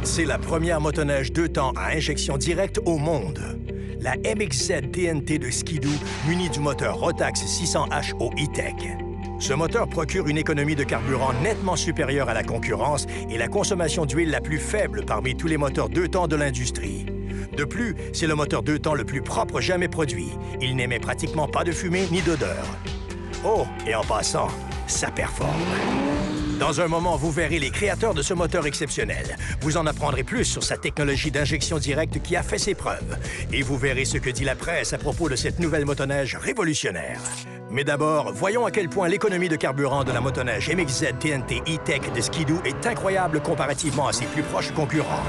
C'est la première motoneige 2 temps à injection directe au monde. La MXZ TNT de Ski-Doo, munie du moteur Rotax 600H au E-Tech. Ce moteur procure une économie de carburant nettement supérieure à la concurrence et la consommation d'huile la plus faible parmi tous les moteurs 2 temps de l'industrie. De plus, c'est le moteur 2 temps le plus propre jamais produit. Il n'émet pratiquement pas de fumée ni d'odeur. Oh, et en passant, ça performe. Dans un moment, vous verrez les créateurs de ce moteur exceptionnel. Vous en apprendrez plus sur sa technologie d'injection directe qui a fait ses preuves. Et vous verrez ce que dit la presse à propos de cette nouvelle motoneige révolutionnaire. Mais d'abord, voyons à quel point l'économie de carburant de la motoneige MXZ TNT E-Tech de Ski-Doo est incroyable comparativement à ses plus proches concurrents.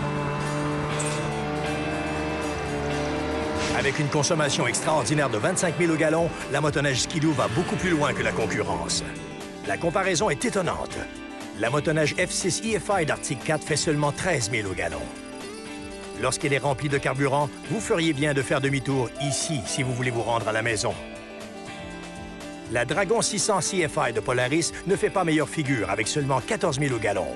Avec une consommation extraordinaire de 25 000 au gallon, la motoneige Ski-Doo va beaucoup plus loin que la concurrence. La comparaison est étonnante. La motoneige F6 EFI d'Arctic 4 fait seulement 13 000 au gallon. Lorsqu'elle est remplie de carburant, vous feriez bien de faire demi-tour ici si vous voulez vous rendre à la maison. La Dragon 600 CFI de Polaris ne fait pas meilleure figure avec seulement 14 000 au gallon.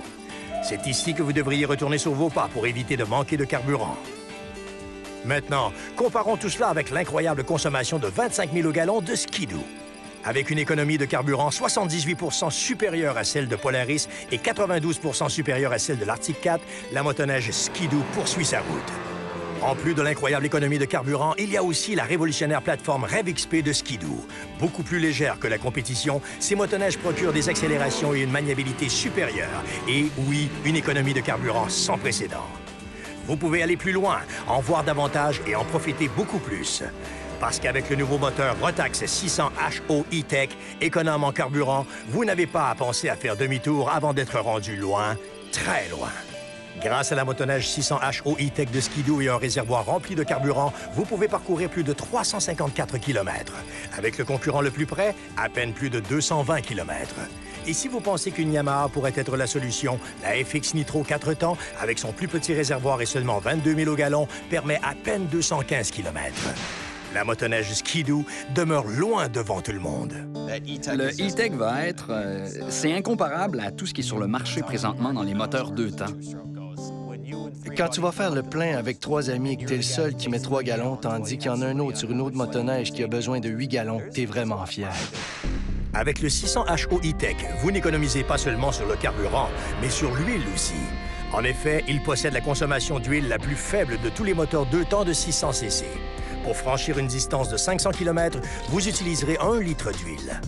C'est ici que vous devriez retourner sur vos pas pour éviter de manquer de carburant. Maintenant, comparons tout cela avec l'incroyable consommation de 25 000 au gallon de Ski-Doo. Avec une économie de carburant 78 % supérieure à celle de Polaris et 92 % supérieure à celle de l'Arctic 4, la motoneige Ski-Doo poursuit sa route. En plus de l'incroyable économie de carburant, il y a aussi la révolutionnaire plateforme Rev XP de Ski-Doo. Beaucoup plus légère que la compétition, ces motoneiges procurent des accélérations et une maniabilité supérieure. Et oui, une économie de carburant sans précédent. Vous pouvez aller plus loin, en voir davantage et en profiter beaucoup plus. Parce qu'avec le nouveau moteur Rotax 600H au E-Tech, économe en carburant, vous n'avez pas à penser à faire demi-tour avant d'être rendu loin, très loin. Grâce à la motoneige 600H au E-Tech de Ski-Doo et un réservoir rempli de carburant, vous pouvez parcourir plus de 354 km. Avec le concurrent le plus près, à peine plus de 220 km. Et si vous pensez qu'une Yamaha pourrait être la solution, la FX Nitro 4 temps, avec son plus petit réservoir et seulement 22 000 au gallon, permet à peine 215 km. La motoneige Ski-Doo demeure loin devant tout le monde. Le E-Tech va être... c'est incomparable à tout ce qui est sur le marché présentement dans les moteurs 2 temps. Quand tu vas faire le plein avec 3 amis et que t'es le seul qui met 3 gallons, tandis qu'il y en a un autre sur une autre motoneige qui a besoin de 8 gallons, t'es vraiment fier. Avec le 600H au E-Tech, vous n'économisez pas seulement sur le carburant, mais sur l'huile aussi. En effet, il possède la consommation d'huile la plus faible de tous les moteurs 2 temps de 600 cc. Pour franchir une distance de 500 km, vous utiliserez 1 litre d'huile.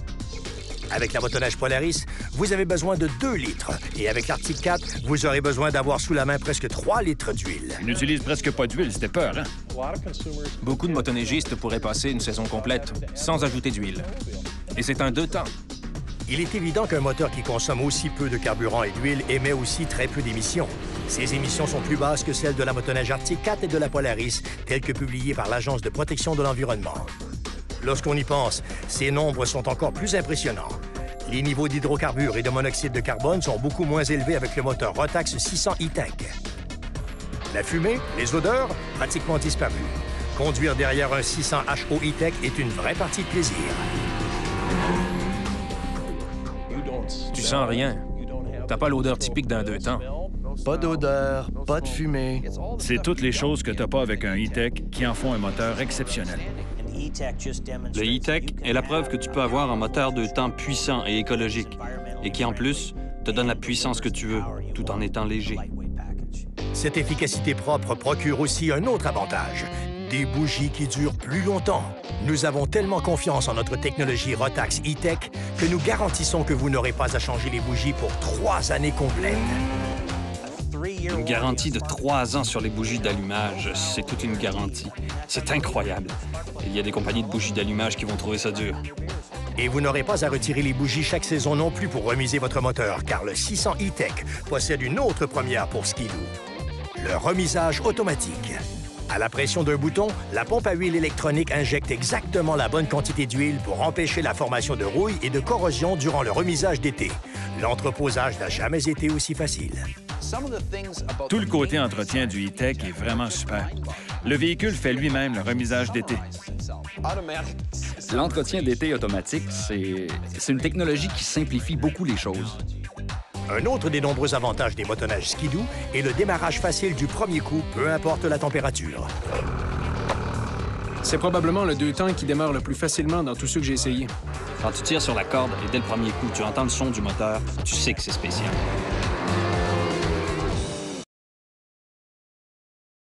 Avec la motoneige Polaris, vous avez besoin de 2 litres. Et avec l'Arctic 4, vous aurez besoin d'avoir sous la main presque 3 litres d'huile. On n'utilise presque pas d'huile, c'était peur, hein? Beaucoup de motoneigistes pourraient passer une saison complète sans ajouter d'huile. Et c'est un 2 temps. Il est évident qu'un moteur qui consomme aussi peu de carburant et d'huile émet aussi très peu d'émissions. Ces émissions sont plus basses que celles de la motoneige Arctic 4 et de la Polaris, telles que publiées par l'Agence de protection de l'environnement. Lorsqu'on y pense, ces nombres sont encore plus impressionnants. Les niveaux d'hydrocarbures et de monoxyde de carbone sont beaucoup moins élevés avec le moteur Rotax 600 E-Tech. La fumée, les odeurs, pratiquement disparues. Conduire derrière un 600H au E-Tech est une vraie partie de plaisir. Tu sens rien. T'as pas l'odeur typique d'un 2 temps. Pas d'odeur, pas de fumée. C'est toutes les choses que t'as pas avec un E-Tech qui en font un moteur exceptionnel. Le E-Tech est la preuve que tu peux avoir un moteur 2 temps puissant et écologique, et qui, en plus, te donne la puissance que tu veux, tout en étant léger. Cette efficacité propre procure aussi un autre avantage. Des bougies qui durent plus longtemps. Nous avons tellement confiance en notre technologie Rotax E-Tech que nous garantissons que vous n'aurez pas à changer les bougies pour 3 années complètes. Une garantie de 3 ans sur les bougies d'allumage, c'est toute une garantie. C'est incroyable. Il y a des compagnies de bougies d'allumage qui vont trouver ça dur. Et vous n'aurez pas à retirer les bougies chaque saison non plus pour remiser votre moteur, car le 600 E-Tech possède une autre première pour Ski-Doo. Le remisage automatique. À la pression d'un bouton, la pompe à huile électronique injecte exactement la bonne quantité d'huile pour empêcher la formation de rouille et de corrosion durant le remisage d'été. L'entreposage n'a jamais été aussi facile. Tout le côté entretien du E-Tech est vraiment super. Le véhicule fait lui-même le remisage d'été. L'entretien d'été automatique, c'est une technologie qui simplifie beaucoup les choses. Un autre des nombreux avantages des motoneiges skidoo est le démarrage facile du premier coup, peu importe la température. C'est probablement le deux temps qui démarre le plus facilement dans tous ceux que j'ai essayés. Quand tu tires sur la corde et dès le premier coup, tu entends le son du moteur, tu sais que c'est spécial.